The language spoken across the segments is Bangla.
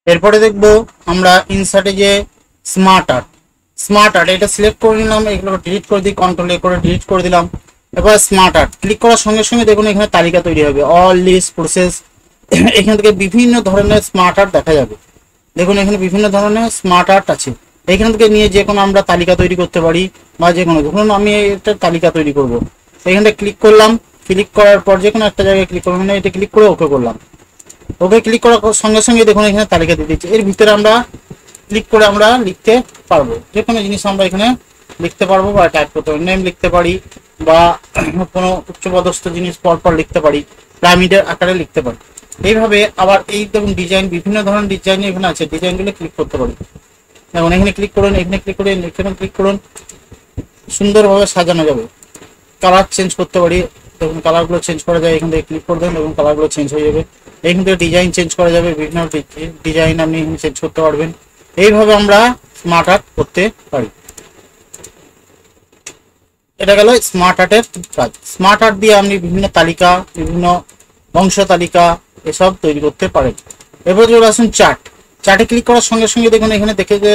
এরপরে দেখবো আমরা ইনসার্টে যে স্মার্ট আর্ট এটা সিলেক্ট করে নিলাম, এগুলো ডিলিট করে দিই, কন্ট্রোল এ করে ডিলিট করে দিলাম। এবার স্মার্ট আর্ট ক্লিক করার সঙ্গে সঙ্গে দেখুন এখানে তালিকা তৈরি হবে, অল লিস্ট প্রসেস। এখান থেকে বিভিন্ন ধরনের স্মার্ট আর্ট দেখা যাবে। দেখুন এখানে বিভিন্ন ধরনের স্মার্ট আর্ট আছে, এখান থেকে নিয়ে যে কোনো আমরা তালিকা তৈরি করতে পারি, বা যে কোনো, ধরুন আমি একটা তালিকা তৈরি করব, এখানে ক্লিক করলাম। ক্লিক করার পর যে কোনো একটা জায়গায় ক্লিক করলাম, এটা ক্লিক করে ওকে করলাম। ওকে ক্লিক করার সঙ্গে সঙ্গে দেখুন এখানে তালিকা দিয়ে দিচ্ছে। এর ভিতরে আমরা ক্লিক করে আমরা লিখতে পারবো, যে কোনো জিনিস আমরা এখানে লিখতে পারবো বা টাইপ করতে পারি, নেম লিখতে পারি বা কোনো উচ্চপদস্থ জিনিস পরপর লিখতে পারি, পিরামিডের আকারে লিখতে পারি। এইভাবে আবার এই দেখুন ডিজাইন, বিভিন্ন ধরনের ডিজাইন এখানে আছে, ডিজাইনগুলো ক্লিক করতে পারি। দেখুন এখানে ক্লিক করুন, এখানে ক্লিক করুন, এখানে ক্লিক করুন, সুন্দরভাবে সাজানো যাবে। কালার চেঞ্জ করতে পারি, দেখুন কালারগুলো চেঞ্জ করা যায়, এখান থেকে ক্লিক করবেন এবং কালারগুলো চেঞ্জ হয়ে যাবে। এখান থেকে ডিজাইন চেঞ্জ করা যাবে, বিভিন্ন ডিজাইন আপনি এখানে চেঞ্জ করতে পারবেন। এইভাবে আমরা স্মার্ট আর্ট করতে পারি। এটা গেল স্মার্ট আর্টের কাজ। স্মার্ট আর্ট দিয়ে আপনি বিভিন্ন তালিকা, বিভিন্ন বংশ তালিকা এসব তৈরি করতে পারেন। এরপর চলে আসুন চার্টে ক্লিক করার সঙ্গে সঙ্গে দেখুন এখানে দেখে যে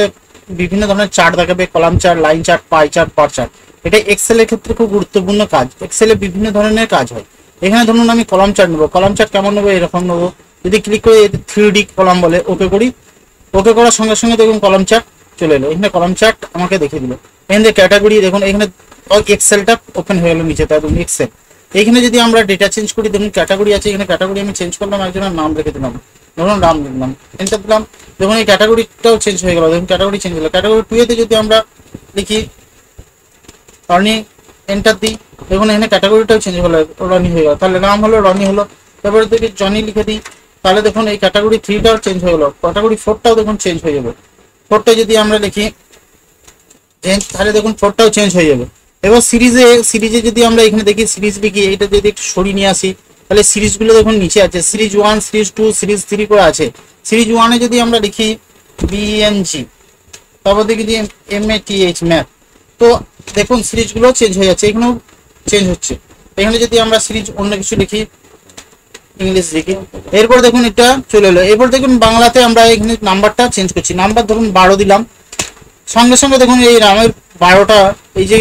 বিভিন্ন ধরনের চার্ট দেখাবে, column chart, line chart, pie chart, bar chart. এটা এক্সেলের ক্ষেত্রে খুব গুরুত্বপূর্ণ কাজ, এক্সেলে বিভিন্ন ধরনের কাজ হয়। এখানে ধরুন আমি কলাম চার্ট নেবো, কলাম চার্ট কেমন নেবো, এরকম নেবো। যদি ক্লিক করে 3D কলাম বলে ওকে করি, ওকে করার সঙ্গে সঙ্গে দেখুন কলাম চার্ট চলে এলো। এখানে কলাম চার্ট আমাকে দেখিয়ে দিল। এখানে ক্যাটাগরি দেখুন, এখানে এক্সেলটা ওপেন হয়ে গেল নিচে, তাই দেখুন এক্সেল। এখানে যদি আমরা ডেটা চেঞ্জ করি, দেখুন ক্যাটাগরি আছে, এখানে ক্যাটাগরি আমি চেঞ্জ করলাম, একজনের নাম রেখে দিলাম, ধরুন নাম লিখলাম, এন্টার দিলাম। দেখুন এই ক্যাটাগরিটাও চেঞ্জ হয়ে গেল, দেখুন ক্যাটাগরি চেঞ্জ হলো। ক্যাটাগরি 2 যদি আমরা লিখি রনি, এন্টার দিই, দেখুন এখানে ক্যাটাগরিটাও চেঞ্জ হলো, রনি হয়ে গেল। তাহলে নাম হলো রনি হলো। তারপরে দেখি জনি লিখে দিই, তাহলে দেখুন এই ক্যাটাগরি 3টাও চেঞ্জ হয়ে গেল, ক্যাটাগরি 4টাও দেখুন চেঞ্জ হয়ে যাবে। 4টা যদি আমরা লিখি তাহলে দেখুন 4টাও চেঞ্জ হয়ে যাবে। এবার সিরিজে যদি আমরা এখানে দেখি, সিরিজ লিখি, এটা যদি একটু সরিয়ে নিয়ে আসি, তাহলে সিরিজগুলো দেখুন নিচে আছে, সিরিজ 1, সিরিজ 2, সিরিজ 3 করে আছে। সিরিজ 1-এ যদি আমরা লিখি বিএনজি, তারপর দেখি যে MATH ম্যাথ, তো দেখুন সিরিজগুলো চেঞ্জ হয়ে যাচ্ছে, এখানেও চেঞ্জ হচ্ছে। এখানে যদি আমরা সিরিজ অন্য কিছু লিখি, ইংলিশ লিখি, এরপর দেখুন এটা চলে এলো। এরপর দেখুন বাংলাতে আমরা এখানে নাম্বারটা চেঞ্জ করছি, নাম্বার ধরুন 12 দিলাম, সঙ্গে সঙ্গে দেখুন এই নামের 12টা, এই যে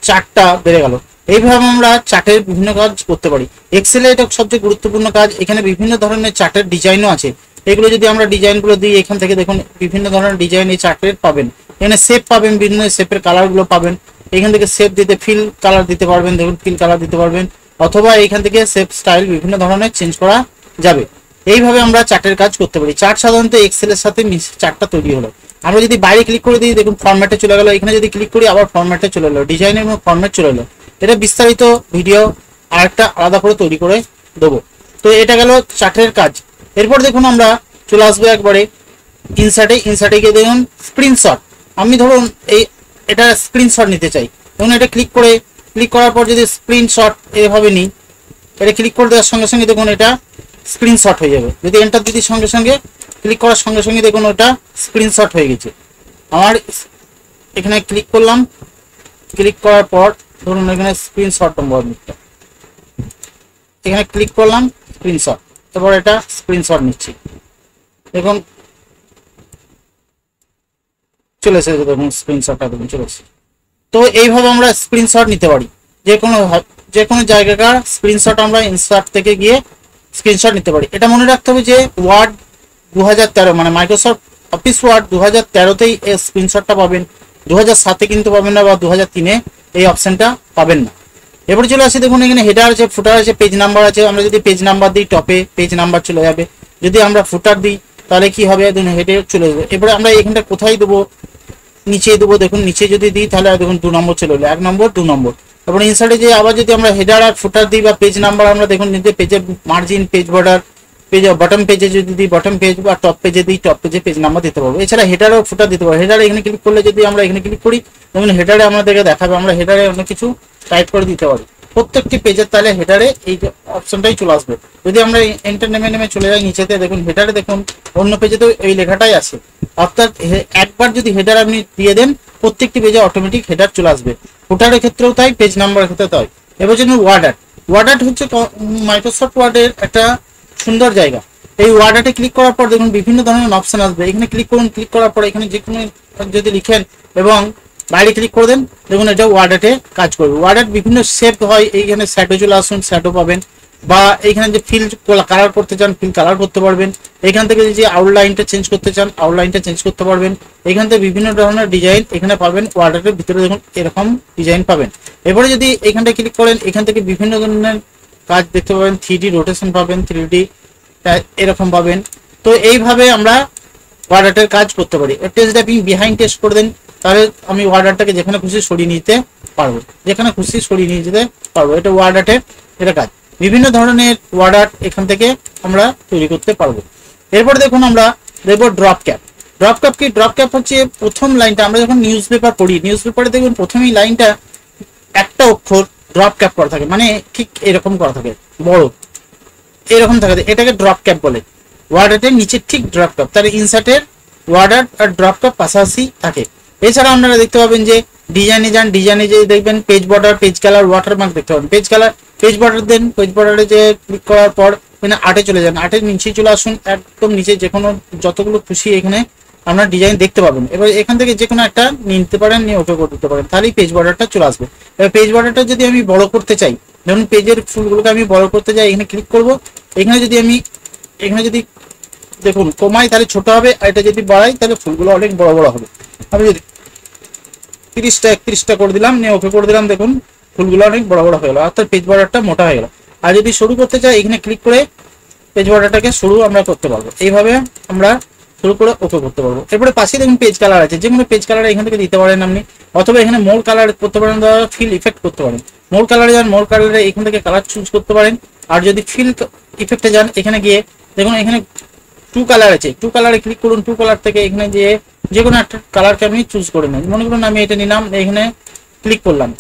4টা বেড়ে গেল। এইভাবে আমরা চার্টের বিভিন্ন কাজ করতে পারি। এক্সেলে এটা সবচেয়ে গুরুত্বপূর্ণ কাজ। এখানে বিভিন্ন ধরনের চার্টের ডিজাইনও আছে, এগুলো যদি আমরা ডিজাইনগুলো দিই, এখান থেকে দেখুন বিভিন্ন ধরনের ডিজাইন এই চার্টের পাবেন। এখানে শেপ পাবেন, বিভিন্ন শেপের কালারগুলো পাবেন, এখান থেকে শেপ দিতে ফিল কালার দিতে পারবেন, দেখুন ফিল কালার দিতে পারবেন, অথবা এখান থেকে শেপ স্টাইল বিভিন্ন ধরনের চেঞ্জ করা যাবে। এইভাবে আমরা চার্টের কাজ করতে পারি। চার্ট সাধারণত এক্সেলের সাথে চার্টটা তৈরি হলো। আমরা যদি বাইরে ক্লিক করে দিই, দেখুন ফরম্যাটে চলে গেল। এখানে যদি ক্লিক করি, আবার ফরম্যাটে চলে এলো, ডিজাইনের ফরম্যাট চলে এলো। এটা বিস্তারিত ভিডিও আরেকটা আলাদা করে তৈরি করে দেবো। তো এটা গেল চার্টের কাজ। এরপর দেখুন আমরা চলে আসবো একবারে ইনসার্টে গিয়ে দেখুন স্ক্রিনশট। আমি ধরুন এটা স্ক্রিনশট নিতে চাই, দেখুন এটা ক্লিক করার পর যদি স্ক্রিনশট এভাবে নিই, এটা ক্লিক করে দেওয়ার সঙ্গে সঙ্গে দেখুন এটা স্ক্রিনশট হয়ে যাবে। যদি এন্টার দিই সঙ্গে সঙ্গে, ক্লিক করার সঙ্গে সঙ্গে দেখুন ওটা স্ক্রিনশট হয়ে গেছে। আমার এখানে ক্লিক করলাম, ক্লিক করার পর ধরুন এখানে স্ক্রিনশট নম্বর, এখানে ক্লিক করলাম স্ক্রিনশট, তারপর এটা স্ক্রিনশট নিচ্ছি, দেখুন চলে এসেছে, দেখুন স্ক্রিনশটটা দেখুন চলে এসেছে। তো এইভাবে আমরা স্ক্রিনশট নিতে পারি, যে কোনো জায়গাকার স্ক্রিনশট আমরা ইনসার্ট থেকে গিয়ে স্ক্রিনশট নিতে পারি। এটা মনে রাখতে হবে যে ওয়ার্ড 2013 মানে মাইক্রোসফট অফিস ওয়ার্ড 2013তেই এই স্ক্রিনশটটা পাবেন, 2007-এ কিন্তু পাবেন না, বা 2003-এ এই অপশনটা পাবেন না। এবারে চলে আসি, দেখুন এখানে হেডার আছে, ফুটার আছে, পেজ নাম্বার আছে। আমরা যদি পেজ নাম্বার দিই, টপে পেজ নাম্বার চলে যাবে। যদি আমরা ফুটার দিই, তাহলে কি হবে, দেখুন হেডে চলে যাবে। এবারে আমরা এখানটা কোথায় দেবো, নিচে দেবো। দেখুন নিচে যদি দিই, তাহলে দেখুন 2 নম্বর চলে এলো, 1 নম্বর 2 নম্বর। তারপরে ইনসার্টে যে আবার যদি আমরা হেডার আর ফুটার দিই বা পেজ নাম্বার, আমরা দেখুন নিচে পেজের মার্জিন, পেজ বর্ডার, বটম পেজে যদি দিই বটম পেজ, বা টপ পেজে দিই টপ পেজে পেজ নাম্বার দিতে পারবো। এছাড়া হেডার ও ফুটার দিতে পারবো। হেডারে এখানে ক্লিক করলে, যদি আমরা এখানে ক্লিক করি, দেখুন হেডারে আমাদেরকে দেখাবে, আমরা হেডারে অনেক কিছু টাইপ করে দিতে পারি প্রত্যেকটি পেজের, তাহলে হেডারে এই অপশনটাই চলে আসবে। যদি আমরা এন্টার নেমে চলে যাই নিচেতে, দেখুন হেডারে দেখুন অন্য পেজেতেও এই লেখাটাই আছে। অর্থাৎ একবার যদি হেডার আপনি দিয়ে দেন, প্রত্যেকটি পেজে অটোমেটিক হেডার চলে আসবে। ফুটারের ক্ষেত্রেও তাই, পেজ নাম্বারের ক্ষেত্রেও তাই। এবার জন্য ওয়ার্ড আর্ট হচ্ছে মাইক্রোসফট ওয়ার্ডের একটা সুন্দর জায়গা। এই ওয়ার্ডারে ক্লিক করার পর দেখুন বিভিন্ন ধরনের অপশন আসবে, এখানে ক্লিক করুন, ক্লিক করার পর এখানে যে কোনো যদি লিখেন এবং বাইরে ক্লিক করে দেন, দেখুন এটা ওয়ার্ডারে কাজ করবে। ওয়ার্ডার বিভিন্ন শেপ হয়, এইখানে শ্যাডো চলে আসুন, শ্যাডো পাবেন, বা এইখানে যে ফিল কালার করতে চান ফিল কালার করতে পারবেন। এখান থেকে যে আউটলাইনটা চেঞ্জ করতে চান আউটলাইনটা চেঞ্জ করতে পারবেন। এখান থেকে বিভিন্ন ধরনের ডিজাইন এখানে পাবেন, ওয়ার্ডারের ভিতরে দেখুন এরকম ডিজাইন পাবেন। এরপরে যদি এখানটা ক্লিক করেন, এখান থেকে বিভিন্ন ধরনের কাজ দেখতে পাবেন, 3D রোটেশন পাবেন, 3D এরকম পাবেন। তো এইভাবে আমরা ওয়ার্ডারের কাজ করতে পারি। টেস্ট আপনি বিহাইন্ড টেস্ট করে দেন, তাহলে আমি ওয়ার্ডারটাকে যেখানে খুশি সরিয়ে নিতে পারবো, যেখানে খুশি সরিয়ে নিয়ে যেতে পারবো। এটা ওয়ার্ডারের এটা কাজ। বিভিন্ন ধরনের ওয়ার্ডার এখান থেকে আমরা তৈরি করতে পারবো। এরপর দেখুন আমরা দেখবো ড্রপ ক্যাপ। ড্রপ ক্যাপ কি? ড্রপ ক্যাপ হচ্ছে প্রথম লাইনটা, আমরা যখন নিউজ পেপার পড়ি, নিউজ পেপারে দেখুন প্রথমেই লাইনটা একটা অক্ষর ড্রপ ক্যাপ করা থাকে, মানে ঠিক এরকম করা থাকে, বড় এরকম থাকে, এটাকে ড্রপ ক্যাপ বলে। ওয়ার্ডারের নিচে ঠিক ড্রপ ক্যাপ, তার ইনসার্টের ওয়ার্ডার আর ড্রপ ক্যাপ পাশাপাশি থাকে। এছাড়া আপনারা দেখতে পাবেন যে ডিজাইনে যান, ডিজাইনে যে দেখবেন page border, page colour, watermark দেখতে পাবেন। পেজ কালার, পেজ বর্ডার দেন, পেজ বর্ডারে যে ক্লিক করার পর এখানে আর্টে চলে যান, আর্টের নিচে চলে আসুন, একদম নিচে যে কোনো যতগুলো খুশি এখানে আপনার ডিজাইন দেখতে পাবেন। এবার এখান থেকে যে কোনো একটা নিতে পারেন, নিয়ে ওকে করে দিতে পারেন, তাহলেই পেজ বর্ডারটা চলে আসবে। এবার পেজ বর্ডারটা যদি আমি বড় করতে চাই, ধরুন পেজের ফুলগুলোকে আমি বড় করতে চাই, এখানে ক্লিক করব। এখানে যদি আমি এখানে যদি দেখুন কমাই তাহলে ছোট হবে, আর এটা যদি বাড়াই তাহলে ফুলগুলো অনেক বড় বড় হবে। আমি যদি 30টা 31টা করে দিলাম, নিয়ে ওকে করে দিলাম, দেখুন ফুলগুলো অনেক বড় বড় হয়ে গেল, অর্থাৎ পেজ বর্ডারটা মোটা হয়ে গেল। আর যদি শুরু করতে চাই, এখানে ক্লিক করে পেজ বর্ডারটাকে শুরু আমরা করতে পারবো। এইভাবে আমরা শুরু করে ওকে করতে পারবো। এরপরে পাশে দেখুন পেজ কালার আছে, যে কোনো পেজ কালার এখান থেকে দিতে পারেন আপনি, অথবা এখানে মোর কালার করতে পারেন, ফিল ইফেক্ট করতে পারেন। মোর কালারে যান, মোর কালারে এখান থেকে কালার চুজ করতে পারেন। আর যদি ফিল ইফেক্টে যান, এখানে গিয়ে দেখুন এখানে 2 কালার আছে, 2 কালারে ক্লিক করুন। 2 কালার থেকে এখানে যে কোনো একটা কালারকে আপনি চুজ করে নেন। মনে করুন আমি এটা নিলাম, এখানে ক্লিক করলাম,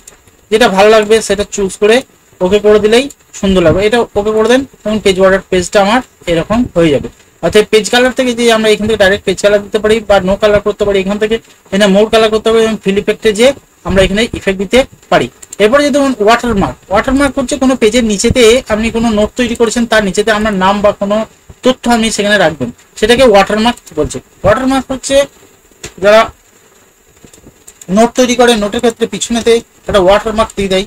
যেটা ভালো লাগবে সেটা চুজ করে ওকে করে দিলেই সুন্দর লাগবে। এটা ওকে করে দেন, তখন পেজ বর্ডার পেজটা আমার এরকম হয়ে যাবে। অর্থাৎ পেজ কালার থেকে যে আমরা এখান থেকে ডাইরেক্ট পেজ কালার দিতে পারি, বা নো কালার করতে পারি, এখান থেকে এখানে মোর কালার করতে পারি, এবং ফিল ইফেক্টে যে আমরা এখানে ইফেক্ট দিতে পারি। এরপরে যদি ওয়াটারমার্ক, ওয়াটারমার্ক হচ্ছে কোনো পেজের নিচেতে আপনি কোনো নোট তৈরি করেছেন, তার নিচেতে আপনার নাম বা কোনো তথ্য আপনি সেখানে রাখবেন, সেটাকে ওয়াটারমার্ক বলছে। ওয়াটারমার্ক হচ্ছে যারা নোট তৈরি করে, নোটের ক্ষেত্রে পিছনেতে একটা ওয়াটারমার্ক দিয়ে দেয়,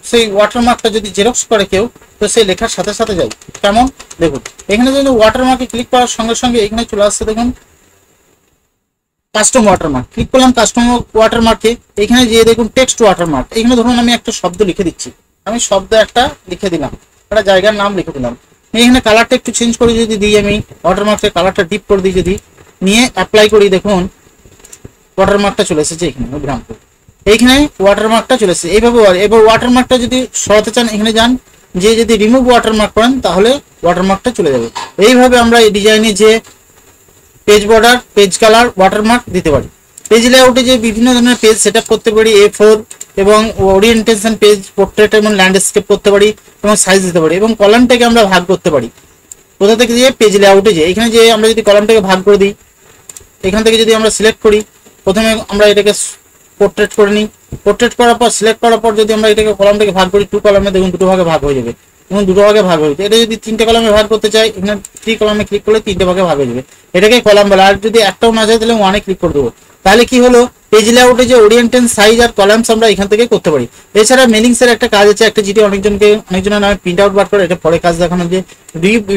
সেই ওয়াটারমার্কটা যদি জেরক্স করে কেউ, তো সেই লেখার সাথে সাথে যায়। কেমন দেখুন, এখানে যদি ওয়াটারমার্কে ক্লিক করার সঙ্গে সঙ্গে এখানে চলে আসছে, দেখুন কাস্টম ওয়াটারমার্ক। ক্লিক করলাম কাস্টম ওয়াটারমার্কে, এখানে যে দেখুন টেক্সট ওয়াটারমার্ক। এখানে ধরুন আমি একটা শব্দ লিখে দিচ্ছি, আমি শব্দ একটা লিখে দিলাম, একটা জায়গার নাম লিখে দিলাম। এখানে কালারটা একটু চেঞ্জ করে যদি দিই, আমি ওয়াটারমার্কের কালারটা ডিপ করে দিই, যদি নিয়ে অ্যাপ্লাই করি, দেখুন ওয়াটারমার্কটা চলে এসেছে এখানে বিরামপুর, এইখানে ওয়াটারমার্কটা চলে এসেছে। এইভাবে এবার ওয়াটারমার্কটা যদি সরাতে চান, এখানে যান, যে যদি রিমুভ ওয়াটারমার্ক করেন তাহলে ওয়াটারমার্কটা চলে যাবে। এইভাবে আমরা এই ডিজাইনে যে page border, page colour, watermark দিতে পারি। পেজ লেআউটে যে বিভিন্ন ধরনের পেজ সেটআপ করতে পারি, A4 এবং ওরিয়েন্টেশন পেজ, পোর্ট্রেট এবং ল্যান্ডস্কেপ করতে পারি, এবং সাইজ দিতে পারি, এবং কলামটাকে আমরা ভাগ করতে পারি। কোথা থেকে যে পেজ লেআউটে যে এখানে যে আমরা যদি কলামটাকে ভাগ করে দিই, এখান থেকে যদি আমরা সিলেক্ট করি, প্রথমে আমরা এটাকে পোর্ট্রেট করে নিই, পোর্ট্রেট করার পর সিলেক্ট করার পর যদি আমরা এটাকে কলামটাকে ভাগ করি, 2 কলামে দেখুন 2 ভাগে ভাগ হয়ে যাবে, এবং 2 ভাগে ভাগ হয়ে যাবে। এটা যদি 3টে কলামে ভাগ করতে চাই, এখানে 3 কলামে ক্লিক করলে 3টে ভাগে ভাগ হয়ে যাবে, এটাকে কলাম বলে। আর যদি একটাও না যায় তাহলে 1-এ ক্লিক করে দেবো। তাহলে কি হলো, পেজ লেআউটে যে ওরিয়েন্টেশন, সাইজ আর কলামস আমরা এখান থেকে করতে পারি। এছাড়া মেলিংস এর একটা কাজ আছে, একটা যেটি অনেকজনের নামে প্রিন্ট আউট বার করে, এটা পরে কাজ দেখানো। যে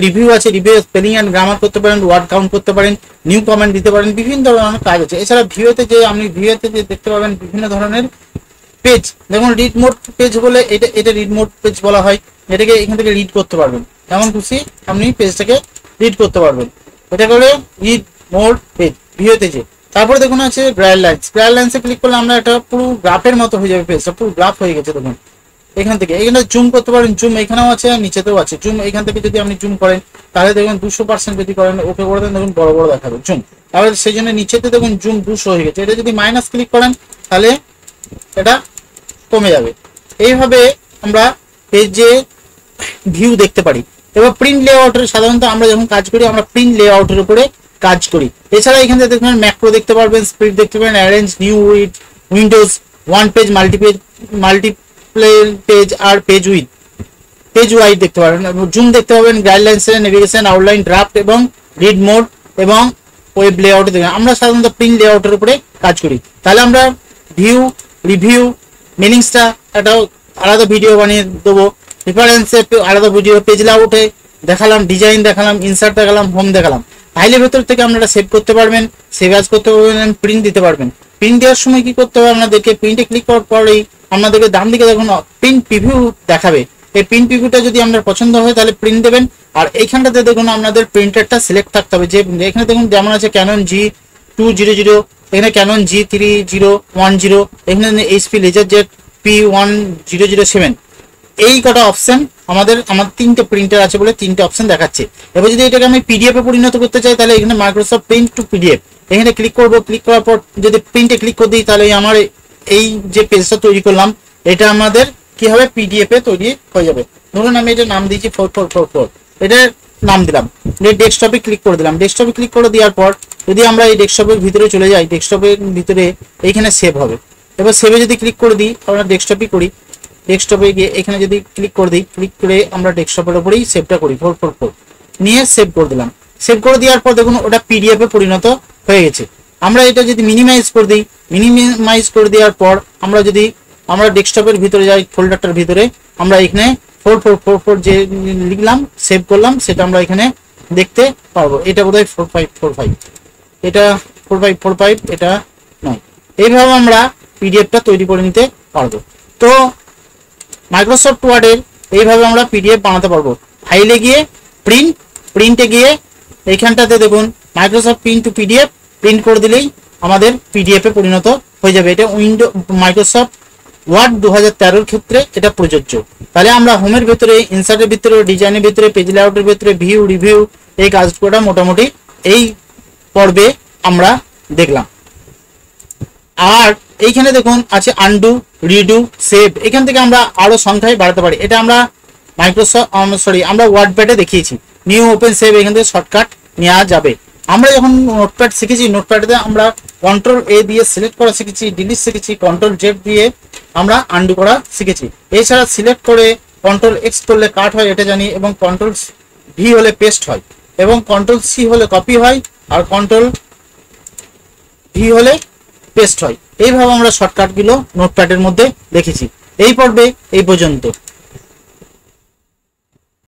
রিভিউ আছে, রিভিউ স্পেলিং এন্ড গ্রামার করতে পারেন, ওয়ার্ড কাউন্ট করতে পারেন, নিউ কমেন্ট দিতে পারেন, বিভিন্ন ধরনের কাজ আছে। এছাড়া ভিউতে যে আপনি ভিউতে যে দেখতে পাবেন বিভিন্ন ধরনের পেজ, যেমন রিড মোড পেজ বলে, এটা রিড মোড পেজ বলা হয়। এটাকে এখান থেকে রিড করতে পারবেন, যেমন খুশি আপনি পেজটাকে রিড করতে পারবেন। এটা করে রিড মোড পেজ ভিউতে যে। তারপরে দেখুন আছে গাইডলাইন্স। গাইডলাইন্সে ক্লিক করলে আমরা একটা পুরো গ্রাফের মতো হয়ে যাবে, পেজটা পুরো গ্রাফ হয়ে গেছে। দেখুন এখান থেকে এখানে জুম করতে পারেন, জুম এখানেও আছে আর নিচেতেও আছে জুম। এখান থেকে যদি আপনি জুম করেন তাহলে দেখুন 200% যদি করেন, ওকে করে দেন, দেখুন বড় বড় দেখাবে জুম। তাহলে সেই জন্য নিচেতে দেখুন জুম 200 হয়ে গেছে। এটা যদি মাইনাস ক্লিক করেন তাহলে এটা কমে যাবে। এইভাবে আমরা পেজে ভিউ দেখতে পারি। এবার প্রিন্ট লেআউটের সাধারণত আমরা যখন কাজ করি, আমরা প্রিন্ট লেআউটের উপরে কাজ করি। এছাড়া এখানে দেখবেন ম্যাক্রো দেখতে পারবেন, স্প্লিট দেখতে পাবেন, arrange, new with, windows, one page, multipage, multiple page আর পেজ উইথ। পেজ ওয়াইজ দেখতে পারবেন, জুম দেখতে পাবেন, গাইডলাইন্স, নেভিগেশন, আউটলাইন, ড্রাফট এবং রিড মোড এবং ওয়েব লেআউটে দেখবেন। আমরা সাধারণত প্রিন্ট লেআউটের উপরে কাজ করি, তাহলে আমরা ভিউ, রিভিউ, মিনিংসটা একটা আলাদা ভিডিও বানিয়ে দেবো, রেফারেন্সে আলাদা ভিডিও, পেজ লেআউটে দেখালাম, ডিজাইন দেখালাম, ইনসার্ট দেখালাম, হোম দেখালাম। ফাইলের ভেতর থেকে আপনারা সেভ করতে পারবেন, সেভ অ্যাজ করতে পারবেন, প্রিন্ট দিতে পারবেন। প্রিন্ট দেওয়ার সময় কি করতে হবে আপনাদেরকে, প্রিন্টে ক্লিক করার পরেই আপনাদেরকে ডান দিকে দেখুন প্রিন্ট প্রিভিউ দেখাবে। এই প্রিন্ট প্রিভিউটা যদি আপনার পছন্দ হয় তাহলে প্রিন্ট দেবেন। আর এইখানটাতে দেখুন আপনাদের প্রিন্টারটা সিলেক্ট থাকতে হবে, যে এখানে দেখুন যেমন আছে ক্যানন G200, এখানে ক্যানন G3010, এখানে HP LaserJet P1007। এই কটা অপশন আমার তিনটে প্রিন্টার আছে বলে তিনটে অপশন দেখাচ্ছে। এবার যদি এটাকে আমি পিডিএফ এ পরিণত করতে চাই তাহলে এখানে মাইক্রোসফট প্রিন্ট টু পিডিএফ, এখানে ক্লিক করব। ক্লিক করার পর যদি প্রিন্টে ক্লিক করে দিই তাহলে আমার এই যে পেজটা তৈরি করলাম এটা আমাদের কি হবে, পিডিএফ এ তৈরি হয়ে যাবে। ধরুন আমি এটা নাম দিয়েছি 4444, এটা নাম দিলাম, ডেস্কটপে ক্লিক করে দিলাম। ডেস্কটপে ক্লিক করে দেওয়ার পর যদি আমরা এই ডেস্কটপের ভিতরে চলে যাই, ডেস্কটপের ভিতরে এইখানে সেভ হবে। এবার সেভে যদি ক্লিক করে দিই, আমরা ডেস্কটপই করি, ডেস্কটপে গিয়ে এখানে যদি ক্লিক করে দিই, ক্লিক করে আমরা ডেস্কটপের উপরেই সেভটা করি, 444 নিয়ে সেভ করে দিলাম। সেভ করে দেওয়ার পর দেখুন ওটা পিডিএফ এ পরিণত হয়ে গেছে। আমরা এটা যদি মিনিমাইজ করে দিই, মিনিমাইজ করে দেওয়ার পর আমরা ডেস্কটপের ভিতরে যাই, ফোল্ডারটার ভিতরে আমরা এখানে 4444 যে লিখলাম সেভ করলাম সেটা আমরা এখানে দেখতে পারবো। এটা বোধহয় 4545, এটা 4545, এটা নয়। এইভাবে আমরা পিডিএফটা তৈরি করে নিতে পারবো। তো মাইক্রোসফট ওয়ার্ডের এইভাবে আমরা পিডিএফ বানাতে পারবো। ফাইলে গিয়ে প্রিন্টে গিয়ে এইখানটাতে দেখুন Microsoft print two PDF, print করে দিলেই আমাদের পিডিএফ এ পরিণত হয়ে যাবে। এটা মাইক্রোসফট ওয়ার্ড 2013 ক্ষেত্রে এটা প্রযোজ্য। তাহলে আমরা হোমের ভিতরে, ইনসার্টের ভিতরে, ডিজাইনের ভিতরে, পেজ লেআউটের ভিতরে, ভিউ, রিভিউ, এই কাজগুলোটা মোটামুটি এই পর্বে আমরা দেখলাম। আর এইখানে দেখুন আছে আনডু, রিডু, সেভ। এখান থেকে আমরা আরো সংখ্যায় বাড়াতে পারি। এটা আমরা আমরা ওয়ার্ডপ্যাডে দেখিয়েছি। নিউ, ওপেন, সেভ, এখান থেকে শর্টকাট নেওয়া যাবে। আমরা যখন নোটপ্যাড শিখেছি, নোটপ্যাডে আমরা কন্ট্রোল A দিয়ে সিলেক্ট করা শিখেছি, ডিলিট শিখেছি, কন্ট্রোল Z দিয়ে আমরা আনডু করা শিখেছি। এছাড়া সিলেক্ট করে কন্ট্রোল X করলে কাট হয় এটা জানি, এবং কন্ট্রোল V হলে পেস্ট হয়, এবং কন্ট্রোল C হলে কপি হয়, আর কন্ট্রোল V হলে পেস্ট হয়। এইভাবে আমরা শর্টকাটগুলো নোটপ্যাডের মধ্যে দেখেছি। এই পর্বে এই পর্যন্ত।